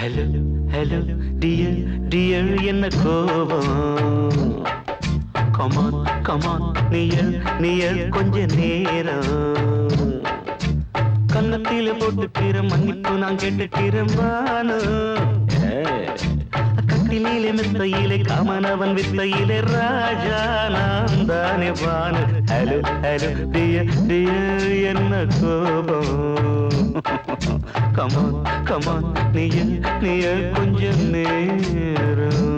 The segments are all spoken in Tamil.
ஹலோ ஹலோ டியர் டியர் என்ன கோபம் கமான் கமான் நியர் நியர் கொஞ்ச நேரம் கன்னத்தில போட்டுக்கிற மன்னிப்பு நான் கேட்டுக்கிறேன் வானு கட்டிலே மெத்தையிலே காமனவன் வித்தையிலே ராஜா நான் தானே வானு ஹலோ ஹலோ டியர் டியர் என்ன கோபம் கமான் கமான் நியர் நியர் கொஞ்ச நேரம்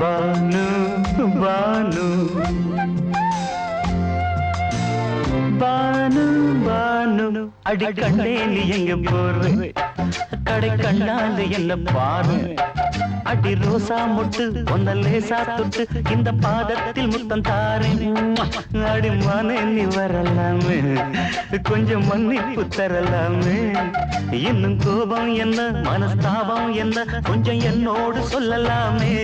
பானு பானு பானு பானு அடி கண்ணே நீ எங்க போற கடை கண்ணால என்ன பாரு அடி ரோசா முட்டு ஒன்ன லேசா தொட்டு இந்த பாதத்தில் முத்தம் தாரேன் அடி மானே நீ வரலாமே கொஞ்சம் மன்னிப்பு தரலாமே இன்னும் கோபம் என்ன மனஸ்தாபம் என்ன கொஞ்சம் என்னோடு சொல்லலாமே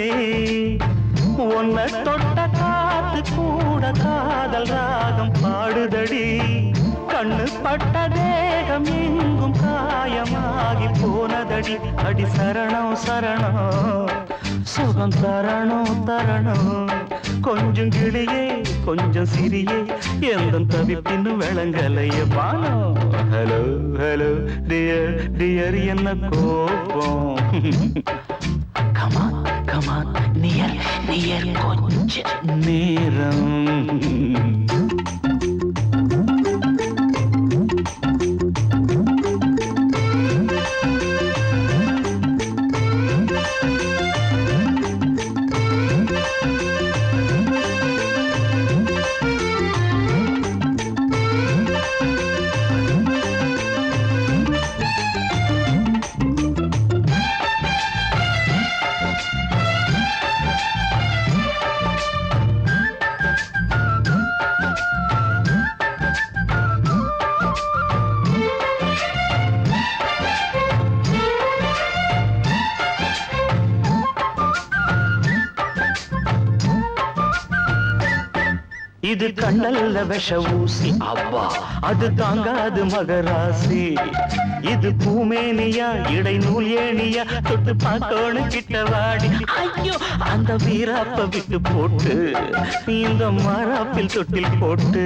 உன்னை தொட்ட காத்து கூட காதல் ராகம் பாடுதடி கண்ணு பட்ட தேகம் எங்கும் காயமாகி போனதடி அடி சரணம் சரணம் சுகம் தரணும் தரணும் கொஞ்சம் கிளியே கொஞ்சம் சிறியே எந்த தவிப்பின்னு விளங்கலைய பானோ ஹலோ ஹலோ டியர் டியர் என்ன கோபம் கமான் கமான் நியர் நியர் கொஞ்ச நேரம் இது கண்ணல்ல விஷ ஊசி அவ்வா அது தாங்காது மகராசி இது பூமேனியா இடை நூல் ஏனியா தொட்டு பார்க்கோணு கிட்ட வாடி ஐயோ அந்த வீராப்ப விட்டு போட்டு இந்த மாறாப்பில் தொட்டில் போட்டு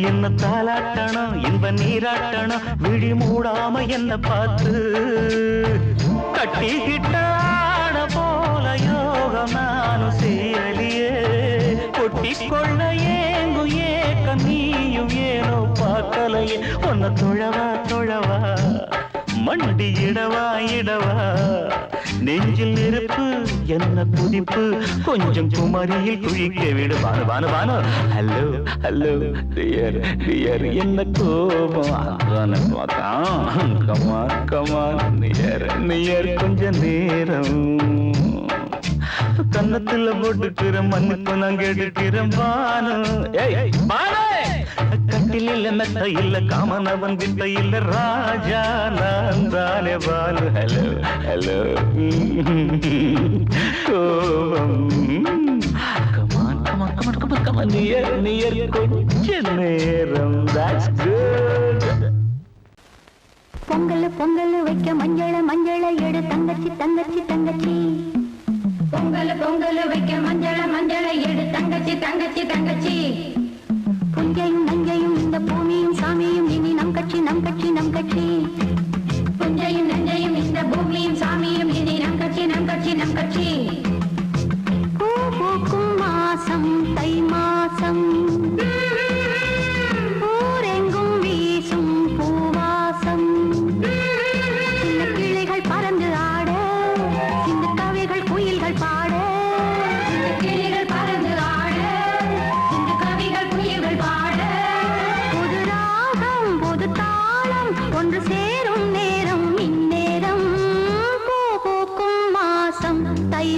என்ன தாளாட்டணும் இன்ப நீராட்டணும் விழி மூடாம என்ன பார்த்து கட்டிக்கிட்டான போல யோகம் நானும் சேரலியே கொட்டிக்கொள்ள ஏங்கு ஏக்க நீயும் ஏனோ பார்க்கலையே உன்னை தொழவா தொழவா மண்டி இடவா இடவா நெஞ்சில் நெருப்பு என்ன குதிப்பு கொஞ்சம் குமரியில் குழிக்க விடு Bhanu Bhanu Bhanu hello hello dear dear என்ன கோபம் அதான பார்த்தான் கமான் கமான் நியர் நியர் கொஞ்ச நேரம் கன்னத்துல போட்டுக்கிற மன்னிப்பு நான் கேட்டுக்கிறேன் பானு கட்டில மெத்த இல்ல காமனவன் வித்த இல்ல ராஜா நான் தானே பானு ஹலோ ஹலோ கோபம் come on come on come on come on come on near near கொஞ்ச நேரம் that's good பொங்கல் பொங்கல் வைக்க மஞ்சள மஞ்சள எடு தங்கச்சி தங்கச்சி தங்கச்சி பொங்கல் பொங்கல் வைக்க மஞ்சள மஞ்சள எடு தங்கச்சி தங்கச்சி தங்கச்சி புஞ்சையும் நஞ்சையும் இந்த பூமியும் சாமியும் இனி நம் கட்சி நம் கட்சி நம் கட்சி புஞ்சையும் நஞ்சையும் இந்த பூமியும் சாமியும் இனி நம் கட்சி நம் கட்சி நம் கட்சி பூ பூக்கும் மாசம் தை மாசம் ஊரெங்கும் வீசும் பூவாசம் சின்ன கிளைகள் பறந்து ஆட சின்ன கவிகள் குயில்கள் பா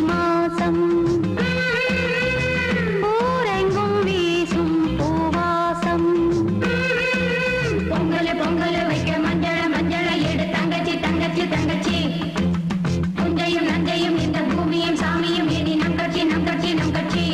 மாசம் ஊரெங்கும் வீசும் பூவாசம் பொங்கல் பொங்கல் வைக்க மஞ்சள மஞ்சள எடு தங்கச்சி தங்கச்சி தங்கச்சி புஞ்சையும் நஞ்சையும் இந்த பூமியும் சாமியும் இனி நம் கட்சி நம் கட்சி நம் கட்சி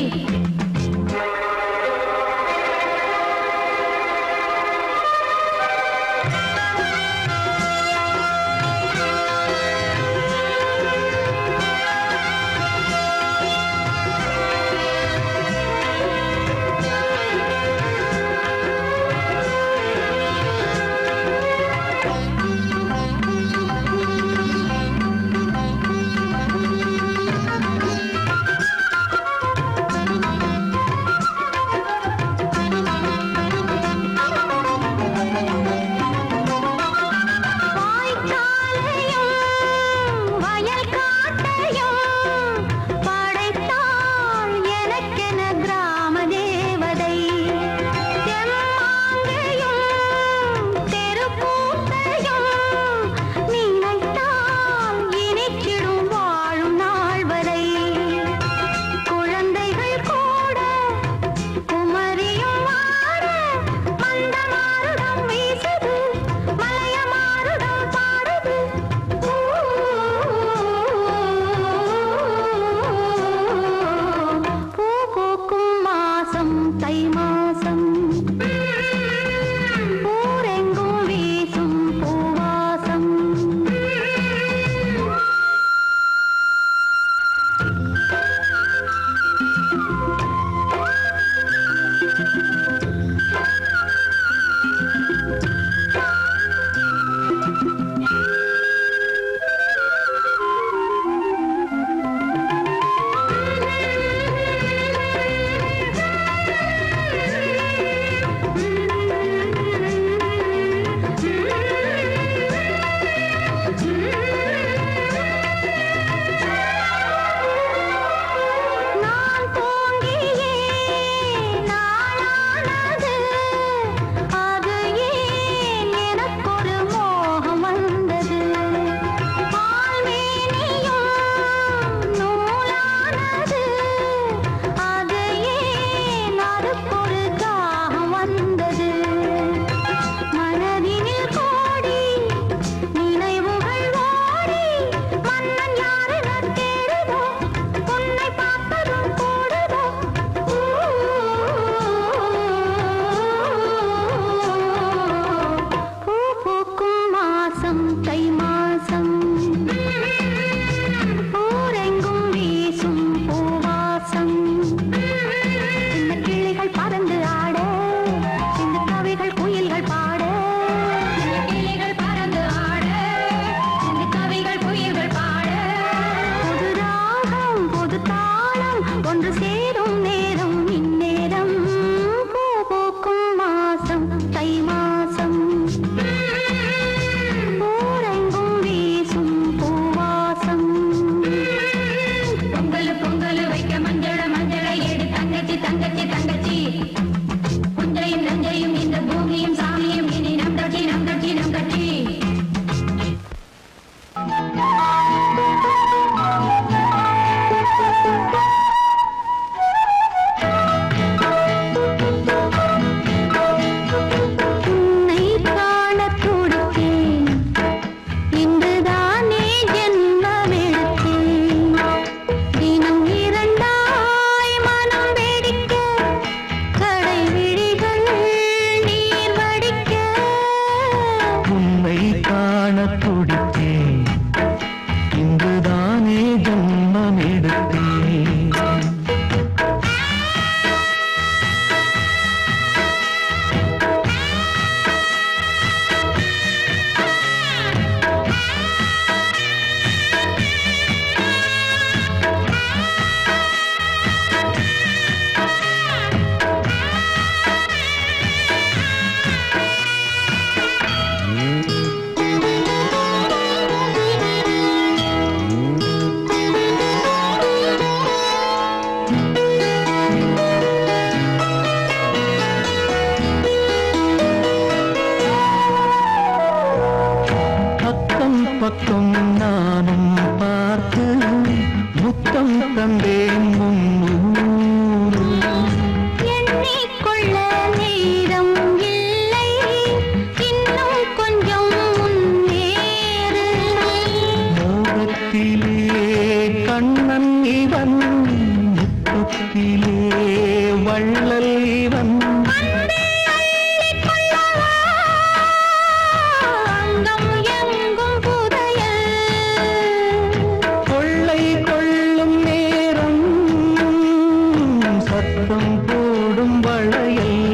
தந்தேன் முன்னூறு. எண்ணிக்கொள்ள நேரம் இல்லை, இன்னும் கொஞ்சம் முன்னேறு. மோகத்திலே கண்ணன் இவன், முத்தத்திலே வள்ளல் இவன். அங்கம் எங்கும் புதையல், கொள்ளை கொள்ளும் நேரம் சத்தம் போடும் வளையல்.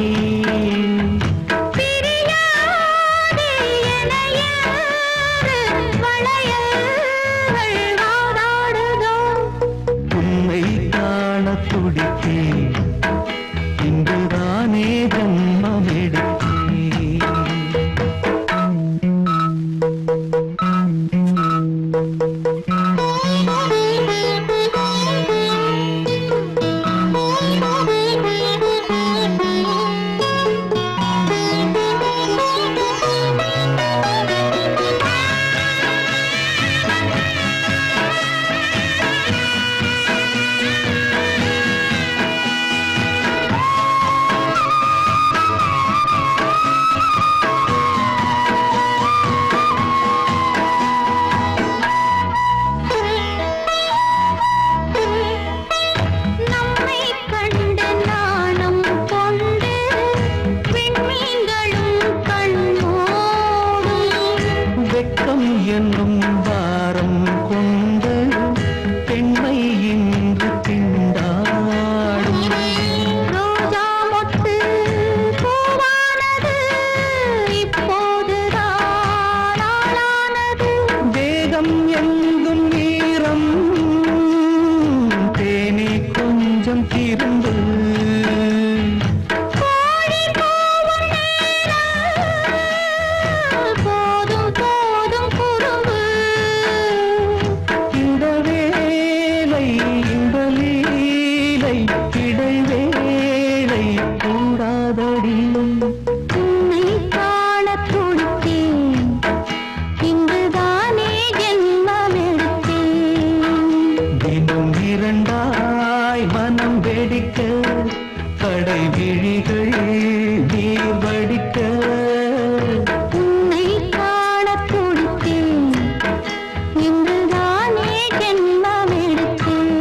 பிரியாதே என யாரு வளையல்கள் வாதாடுதோ. உன்னை காண துடித்தேன், இன்றுதானே ஜன்மம் எடுத்தேன். நம்மை கண்டு நாணம் கொண்டு விண்மீன்களும் கண்ணோடும். வெட்கம் என்னும் வாரம் கொண்டு பெண்மை இன்று திண்டாடும். ரோஜா மொட்டு பூவானது, இப்போதுதான் ஆளானது. வேகம் எங்கும் ஈரம், தேனே கொஞ்சம் திருந்து. கோழி கூவும் நேரம், போதும் போதும் குறும்பு. இந்த வேலை இந்த லீலை இடைவேளை கூடாதடி. உன்னை காணத் துடித்தேன், இங்குதானே ஜென்மம் எடுத்தேன். தினம் இரண்டாய் மனம் வெடிக்க, கடை விழிகள் நீர் வடிக்க. உன்னை காணத் துடித்தேன், இங்குதானே ஜென்மம் எடுத்தேன்.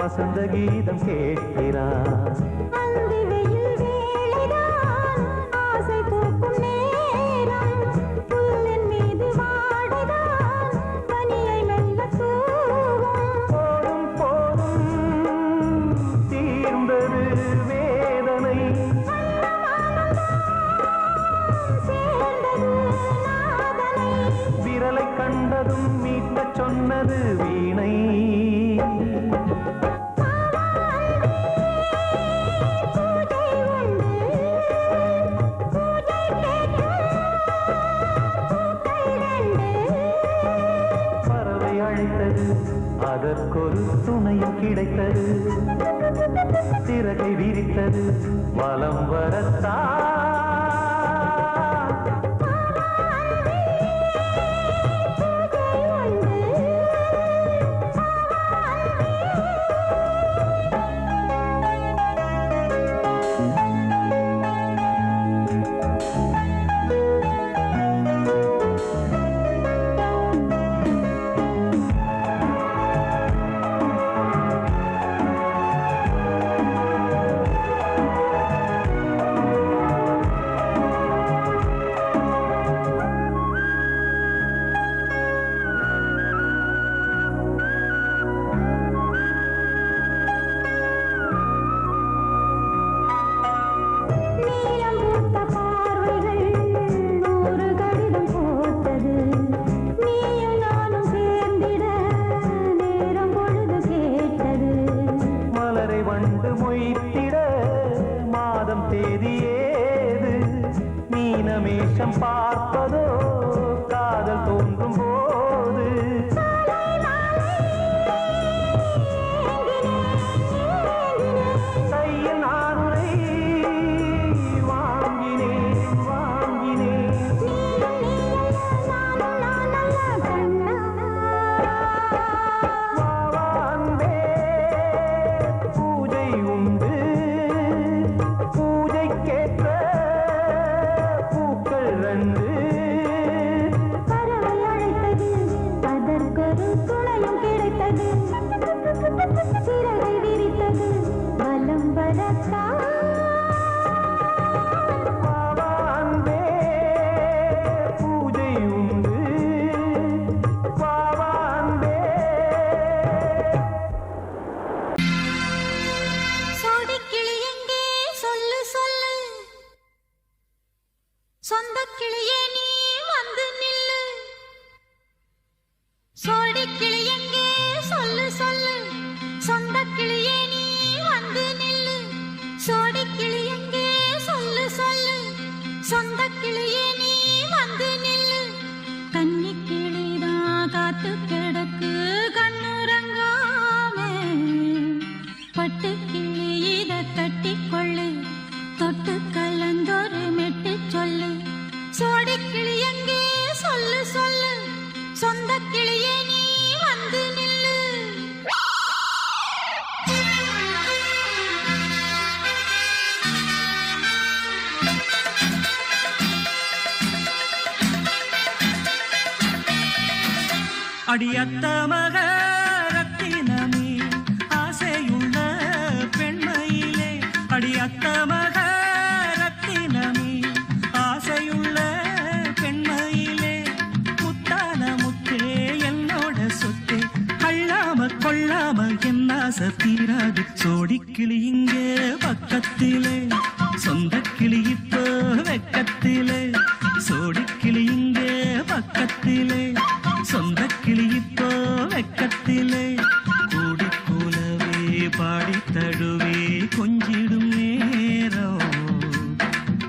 வசந்த கீதம் கேட்கிறார். அந்தி வெயில் வேளைதான் ஆசை பூக்கும் நேரம், புல்லின் மீது வாடைதான் பனியை மெல்ல தூவும். போதும் போதும் தீர்ந்தது வேதனை, சேர்ந்தது நாதனை, விரலை கண்டதும் மீட்டச் சொன்னது வீணை. பறவை அழைத்தது, அதற்கொரு துணையும் கிடைத்தது, சிறகை விரித்தது வலம் வரத்தான். நீலம் பூத்த பார்வைகள் நூறு கடிதம் போட்டது, நீயும் நானும் சேர்ந்திட நேரம் பொழுது கேட்டது. மலரை வண்டு மொய்த்திட மாதம் தேதி ஏது, மீனமேஷம் பார்ப்பதோ காதல் தோன்றும் போது. கையில் நானுரை வாங்கினேன் வாங்கினேன். வாவான்பே பூஜை உண்டு, பூஜைக்கேற்ற பூக்கள் ரெண்டு. பறவை அழைத்தது, அதற்கொரு துணையும் கிடைத்தது, சிறகை விரித்தது வலம் வரத்தான். வாவான்பே பூஜை உண்டு, வாவான்பே. சோடிக்கிளி எங்கே சொல்லு சொல்லு, சொந்தக் கிளியே நீ வந்து நில்லு. சோடிக்கிளி எங்கே சொல்லு சொல்லு, சொந்தக் கிளியே நீ வந்து நில்லு. சோடிக்கிளி எங்கே சொல்லு சொல்லு, சொந்தக் கிளியே நீ வந்து நில்லு. கன்னிக் கிளிதான் காத்து கிடக்கு கண்ணுறங்காமே, பட்டு கிளி இத கட்டிக்கொள்ளு, தொட்டு கலந்தொரு மெட்டு சொல்லு. சோடிக்கிளி எங்கே சொல்லு சொல்லு, சொந்தக் கிளியே நீ வந்து நில்லு. அடியத்த மக ரத்தினமே ஆசையுள்ள பெண்மையிலே, அடியத்த மக ரத்தினமே ஆசையுள்ள பெண்மையிலே, முத்தான முத்தே என்னோட சொத்தே, அள்ளாம கொள்ளாம என் ஆசை தீராது. சோடிக்கிளி இங்கே பக்கத்திலே, சொந்தக் கிளி இப்போ வெக்கத்திலே. சோடிக்கிளி இங்கே பக்கத்திலே, சொந்தக் கிளி இப்போ வெக்கத்திலே. கூடி கூலவே பாடி தழுவே கொஞ்சிடும் நேரம்,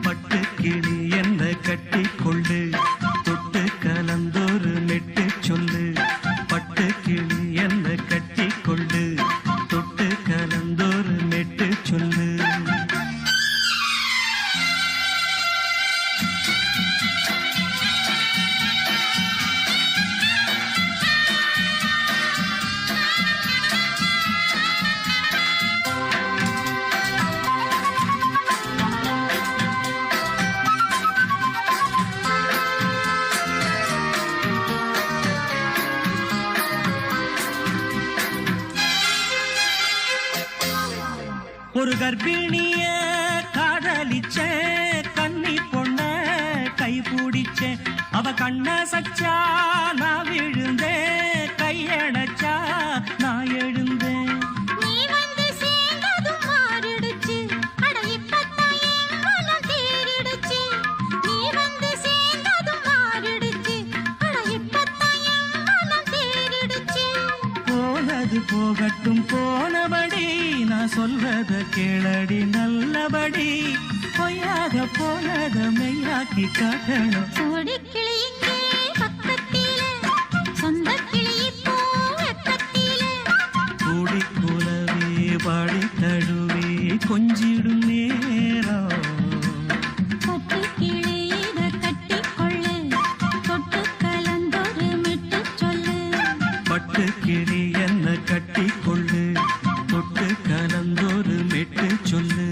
பட்டு கிளி என்ன கட்டிக்கொள்ளு, தொட்டு கலந்தொரு மெட்டு சொல்லு. பட்டு கிளி என்ன கட்டிக்கொள்ளு, தொட்டு கலந்தொரு மெட்டு சொல்லு. ஒரு கர்ப்பிணிய காதலிச்ச கன்னி பொண்ண கை பிடிச்ச அவ கண்ண சச்சா நான் விழுந்தேன் கையடைச்சா நான் எழுந்தேன் நீ வந்து சேர்ந்ததும் மாறிடுச்சு அட இப்பத்தான் என் மனம் தேறிடுச்சு நீ வந்து சேர்ந்ததும் மாறிடுச்சு அட இப்பத்தான் என் மனம் தேறிடுச்சு போனது போகட்டும் போனபடி நான் சொல்றத கேளடி நல்லபடி பொய்யாக போனத மெய்யாக்கி காட்டணும் சோடிக்கிளி இங்கே பக்கத்திலே சொந்த கிளி இப்போ வெக்கத்திலே கூடி கூலவே பாடி தழுவே கொஞ்சிடும் நேரம் பட்டு கிளி இத கட்டிக்கொள்ளு தொட்டு கலந்தொரு மிட்டு சொல்லு பட்டு கிளி என்ன கட்டிக்கொள்ளு தொட்டு கலந்தொரு மெட்டு சொல்லு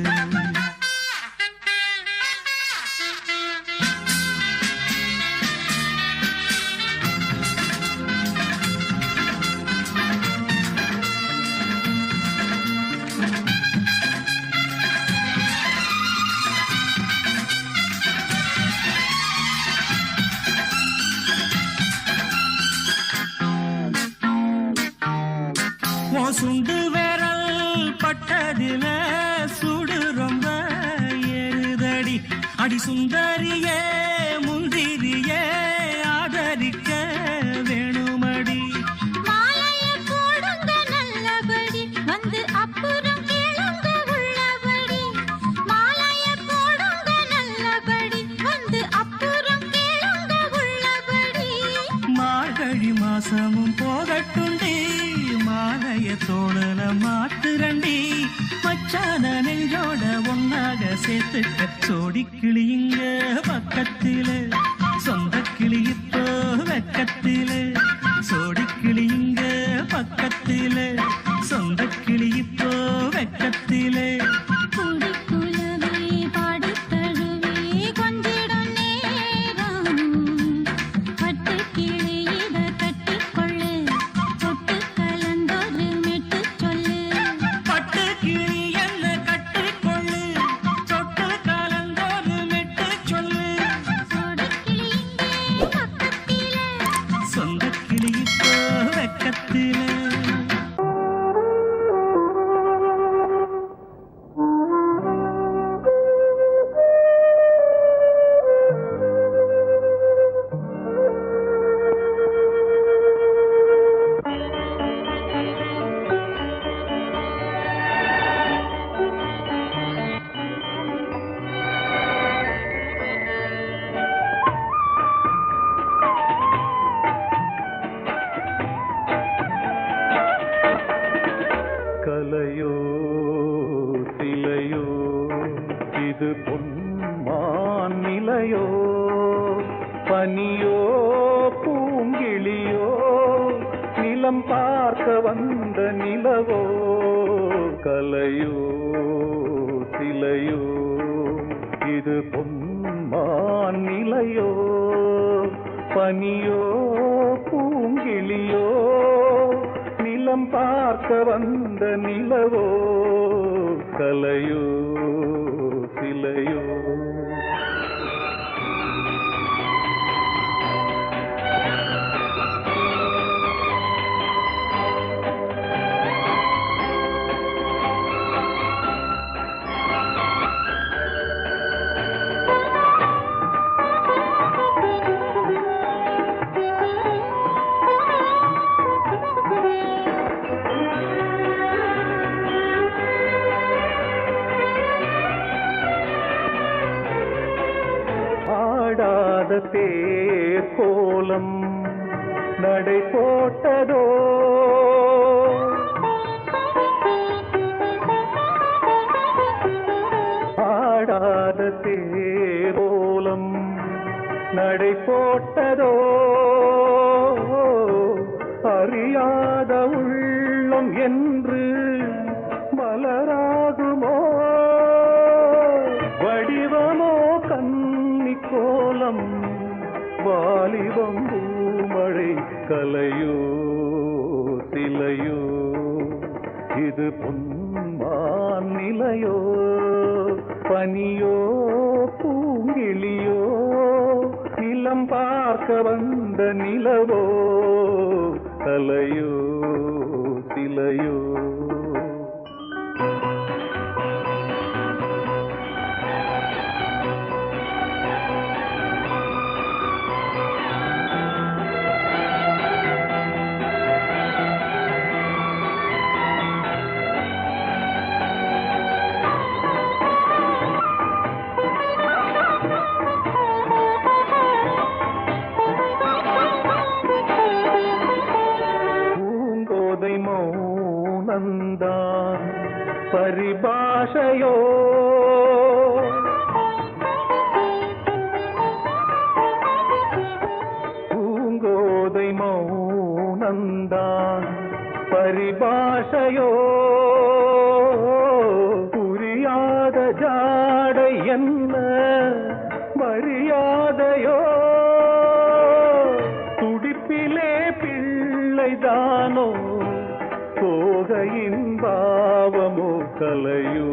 சுண்டு விரல் பட்டதில சுடு ரொம்ப ஏறுதடி அடி சுந்தரியே முந்திரியே ஆதரிக்க வேணுமடி மாலைய போடுங்க நல்லபடி வந்து அப்புறம் கேளுங்க உள்ளபடி மாலைய போடுங்க நல்லபடி வந்து அப்புறம் கேளுங்க உள்ளபடி மார்கழி மாசமும் போகட்டுண்டி மாலைய தோழல மாத்துரண்டி மச்சான நெஞ்சோட ஒன்னாக சேர்த்துக்க சோடி கிளியுங்க பக்கத்தில சொந்த கிளி இப்போ வெக்கத்தில சோடி கிளியுங்க பக்கத்தில சொந்த கிளி இப்போ வெக்கத்தில கூடி குலவே பாடி தழுவே கொஞ்சிடும் நேரம் பட்டு கிளி இத கட்டிக்கொள்ளு தொட்டு கலந்தொரு மெட்டு சொல்லு பட்டு கிளி என்ன கட்டிக்கொள்ளு தொட்டு கலந்தொரு மெட்டு சொல்லு சோடிக்கிளி இங்கே பக்கத்திலே சொந்த கிளி இப்போ வெக்கத்தில கலையோ சிலையோ இது பொன்மான் நிலையோ பனியோ பூங்கிளியோ நிலம் பார்க்க வந்த நிலவோ கலையோ சிலையோ இது பொன்மான் நிலையோ பனியோ பூங்கிளியோ நிலம் பார்க்க வந்த நிலவோ கலையோ சிலையோ ஆடாத தேர் கோலம் நடை போட்டதோ ஆடாத தேர் கோலம் நடை போட்டதோ அறியாத உள்ளம் என்று மலராகுமோ வடிவமோ கன்னி கோலம் வாலிபம் பூமழை கலையோ சிலையோ இது பொன்மான் நிலையோ பனியோ பூங்கிளியோ நிலம் பார்க்க வந்த நிலவோ தலையோ சிலையோ மௌனந்தான் பரிபாஷையோ பூங்கோதை மௌனந்தான் பரிபாஷையோ புரியாத ஜாடை என்ன மரியாதையோ துடிப்பிலே பிள்ளைதானோ போகையின் பாவமோ கலையோ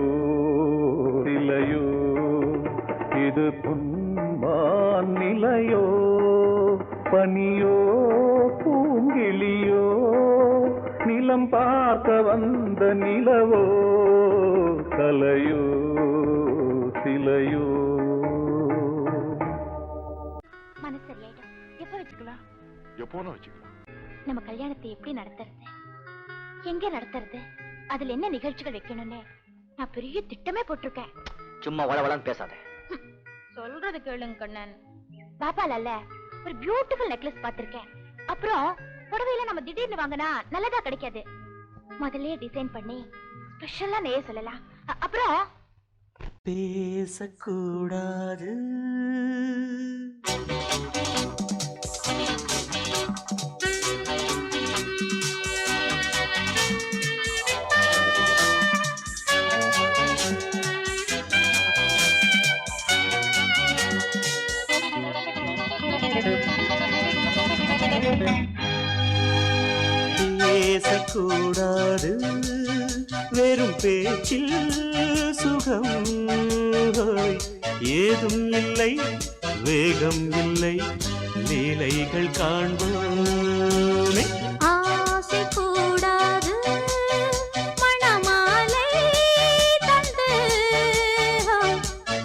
இலையோ இது புன்மான் நிலையோ பனியோ பூங்கிளியோ நிலம் பார்க்க வந்த நிலவோ கலையோ சிலையோ மனசு சரியாயிடும். எப்ப வச்சுக்கலாம்? எப்போனா வச்சுக்கலாம். நம்ம கல்யாணத்தை எப்படி நடத்துறது, எங்க நடத்துறது, அதுல என்ன நிகழ்ச்சிகள் வைக்கணும்னு நான் பெரிய திட்டமே போட்டிருக்கேன். சும்மா வளவளன்னு பேசாத. சொல்றது கேளுங்க கண்ணன். பாப்பால ஒரு பியூட்டிஃபுல் நெக்லஸ் பாத்திருக்கேன். அப்புறம் புடவையில நம்ம திடீர்னு வாங்கினா நல்லதா கிடைக்காது. முதல்ல டிசைன் பண்ணி ஸ்பெஷலா நெய்ய சொல்லலாம். அப்புறம் பேசக்கூடாது பேசக்கூடாது வெறும் பேச்சில் சுகம் ஏதும் இல்லை வேகம் இல்லை லீலைகள் காண்போமே. ஆசை கூடாது மணமாலை தந்து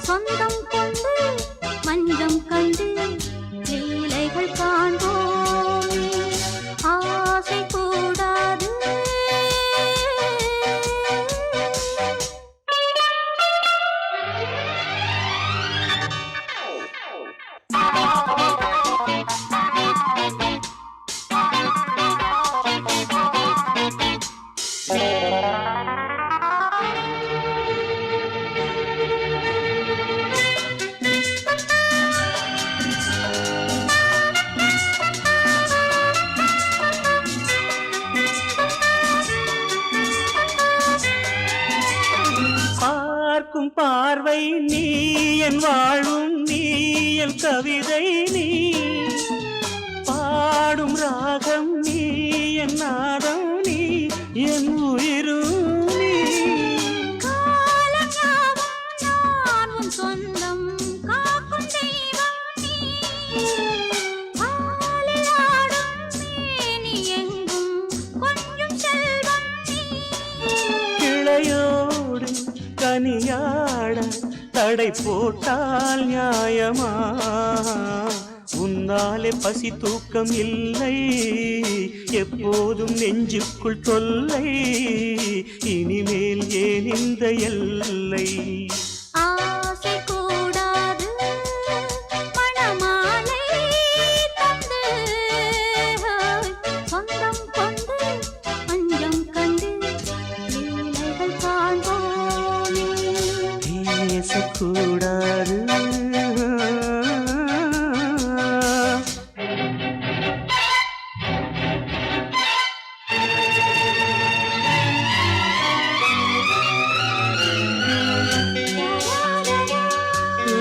சொந்தம் கொண்டு மஞ்சம் கண்டு லீலைகள் காண்போம். ஆசை கூடாது பார்க்கும் பார்வை நீ என் வாழும் நீ என் கவிதை நீ பாடும் ராகம் நீ என் நாதம் நீ என் உயிரும் நீ. காலஞாபம் சொந்தம் காக்கும் தெய்வம் நீ. ஆலில் ஆடும் மேனி எங்கும் கொஞ்சம் செல்வம் நீ. கிளையோடு கனியாட தடை போட்டால் நியாயமா? உன்னாலே பசி தூக்கம் இல்லை எப்போதும் நெஞ்சுக்குள் தொல்லை இனிமேல் ஏன் இந்த எல்லை? ஆசை கூடாது மணமாலை தந்து சொந்தம் கொண்டு அஞ்சம் கண்டு லீலைகள் காண்போமே. பேசக்கூடாது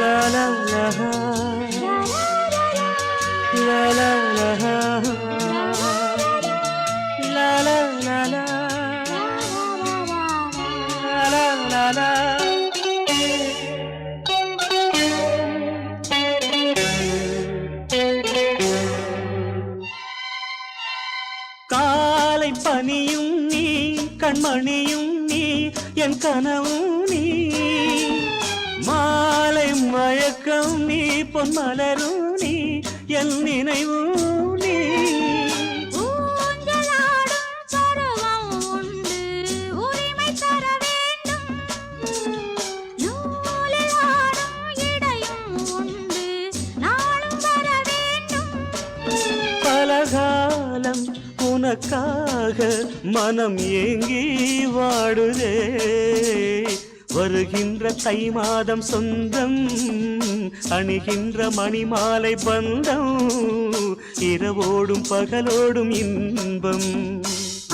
la la la la la la la la la la la la கண்மணியும் நீ என் கனவும் நீ மாலை மயக்கம் நீ பொன்மலரும் நீ என் நினைவும் நீ பலகாலம் உனக்காக மனம் ஏங்கி வாடுதே வருகின்ற தை மாதம் சொந்தம் அணிகின்ற மணிமாலை பந்தம் இரவோடும் பகலோடும் இன்பம்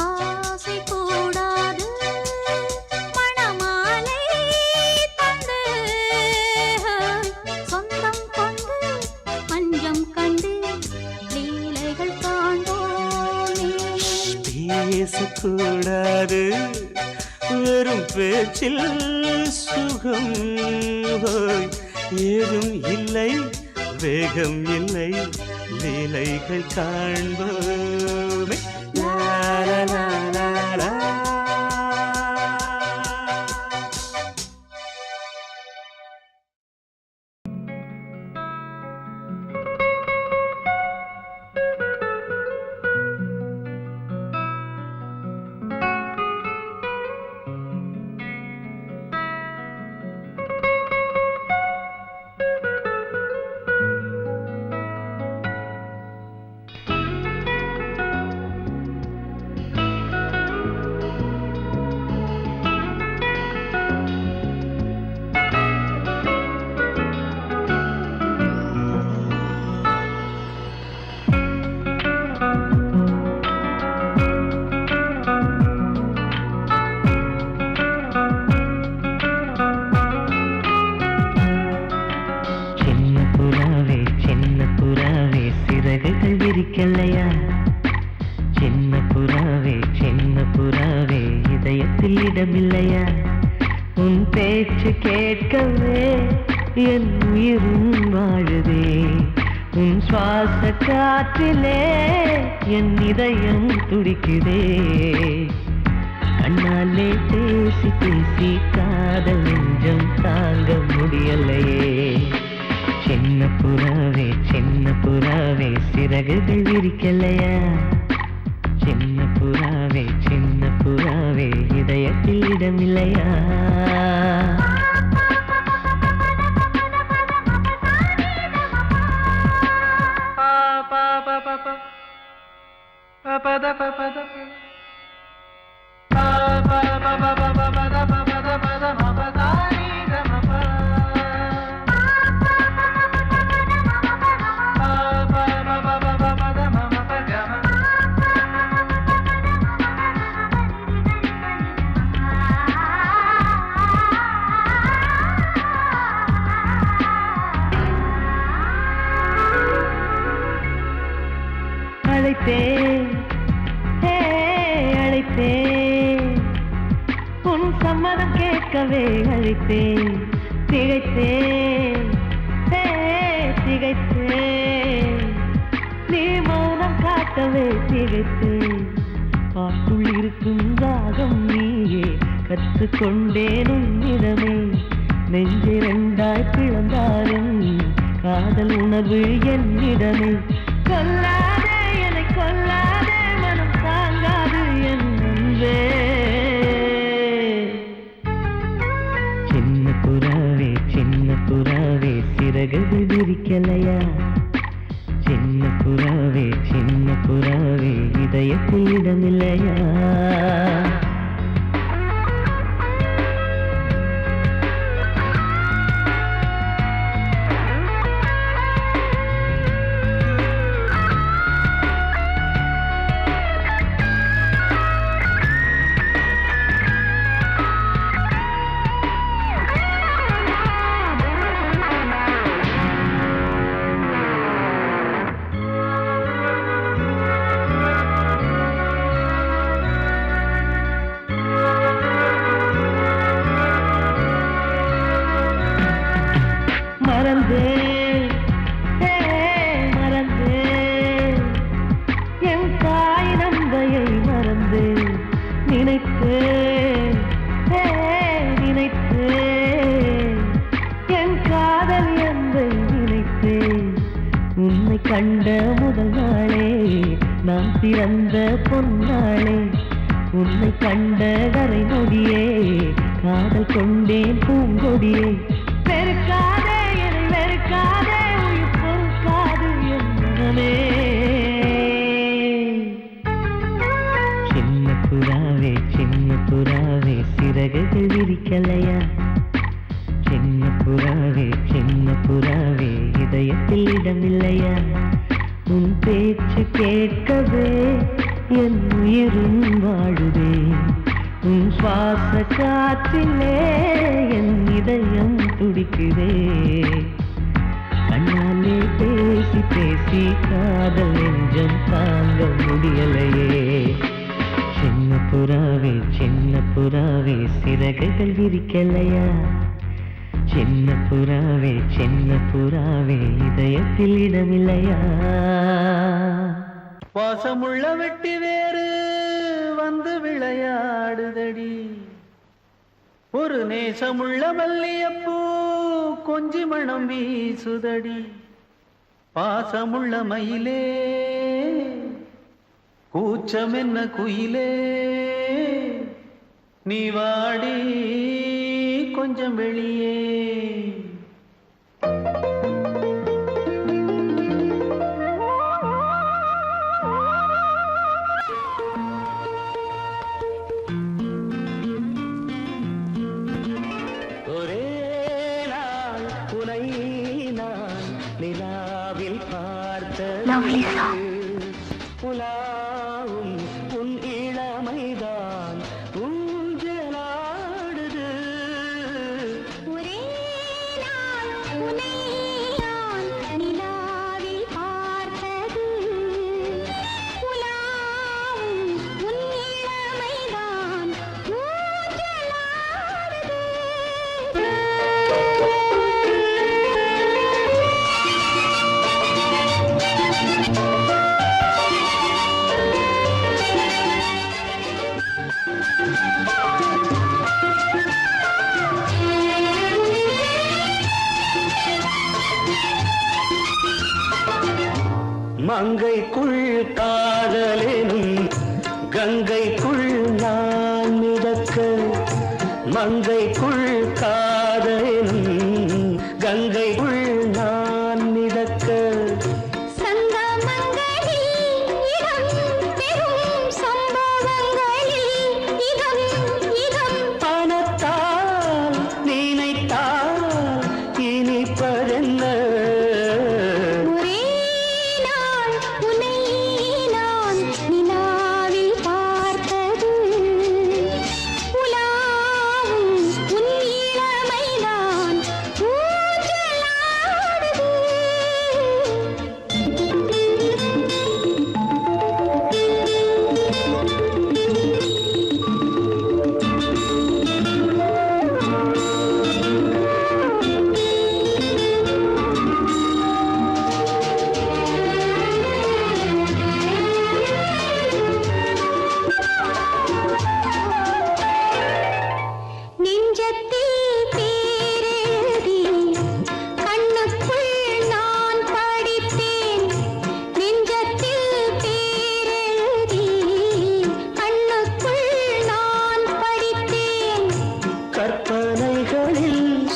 ஆசை கூடாது மணமாலை தந்து சொந்தம் கொண்டு மஞ்சம் கண்டு லீலைகள் காண்போமே பேசக்கூடாது வெறும் பேச்சில் சுகம் ஏதும் இல்லை வேகம் இல்லை லீலைகள் காண்போமே லா லா லா லா லா. விரிக்கலையா சின்ன புறாவே இதயத்தில் இடமில்லையா உன் பேச்சு கேட்கவே என் உயிரும் வாழுதே உன் சுவாச காற்றிலே என் இதயம் துடிக்குதே கண்ணாலே பேசி பேசி காதல் நெஞ்சம் தாங்க முடியலையே சின்ன புறாவே சிறகுகள் விரிக்கலையா சின்ன புறாவே இதயத்தில் இடமில்லையா அழைத்தேன் உன் சம்மதம் கேட்கவே அழைத்தேன் திகைத்தேன் நீ மௌனம் காட்டவே திகைத்தேன் பாட்டுள் இருக்கும் ராகம் நீயே கற்றுக்கொண்டேன் உன்னிடமே நெஞ்சிரண்டாய் பிளந்தாலும் காதல் உணர்வு என்னிடமே கொல்லாதே என்னை கொல்லாதே மனம் தாங்காது என் அன்பே சின்ன புறாவே சிறகுகள் விரிக்கலையா சின்ன புறாவே இதயத்தில் இடமில்லையா பிறந்த பொன்னாளே உன்னை கண்ட கரை நொடியே காதல் கொண்டேன் பூங்கொடியே வெறுக்காதே என்னை வெறுக்காதே உயிர் பொறுக்காது என்னமே சின்ன புறாவே சிறகுகள் விரிக்கலையா சின்ன புறாவே இதயத்தில் இடமில்லையா உன் பேச்சு கேட்கவே என் உயிரும் வாழுதே உன் சுவாச காற்றிலே என் இதயம் துடிக்குதே கண்ணாலே பேசி பேசி காதல் நெஞ்சம் தாங்க முடியலையே சின்ன புறாவே சிறகுகள் விரிக்கலையா சின்ன புறாவே இதயத்தில் இடமில்லையா வாசமுள்ள வெட்டி வேறு வந்து விளையாடுதடி ஒரு நேசமுள்ள மல்லியப்பூ கொஞ்சி மணம் வீசுதடி பாசமுள்ள மயிலே கூச்சம் என்ன குயிலே நீ வாடி கொஞ்சம் வெளியே ஒரே நாள் உனை நான் நிலாவில் பார்த்த உலாவும் உன் இளமைதான் ஊஞ்சலாடுது ஒரே நாள் உன்னை நான் நிலாவில் பார்த்தது உலாவும் உன் இளமைதான் ஊஞ்சலாடுது மங்கைக்குள் காதலேனும் கங்கைக்குள் நான் மிதக்க மங்கைக்குள் காதலேனும் கங்கைக்குள் நான் மிதக்க பணத்தால் நினைத்தால் இனிப்பதென்ன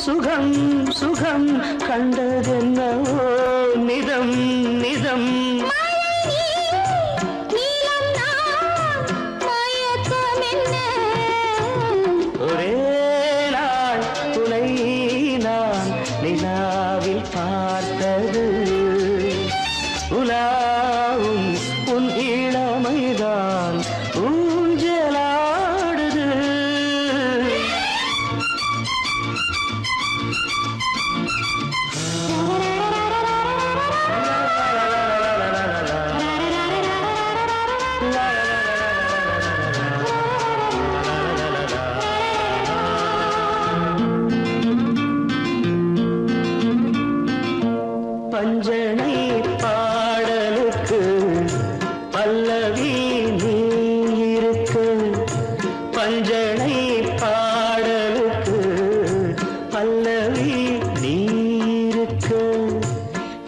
சுகம் சுகம் கண்டதென்னவோ நிதம் நிதம் ஒரே நாள் துணை நான் நிலாவில் பார்த்தது உலாவும் உன் இளமைதான் ஊஞ்சலாடுது பஞ்சனை பாடலுக்கு பல்லவி நீ இருக்கு பஞ்சனை பாடலுக்கு பல்லவி நீ இருக்கு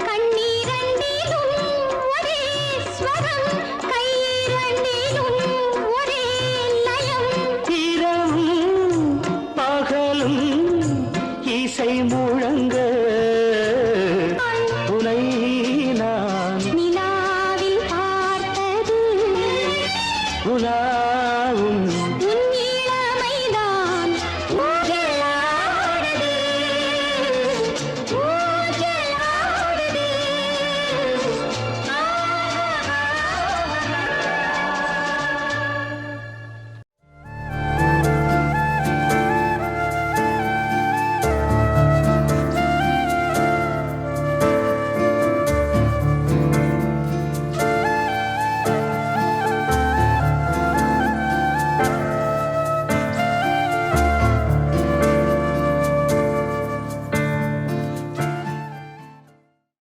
கண்ணீரண்டிலும் ஒரே ஸ்வரம் கையே காதலும்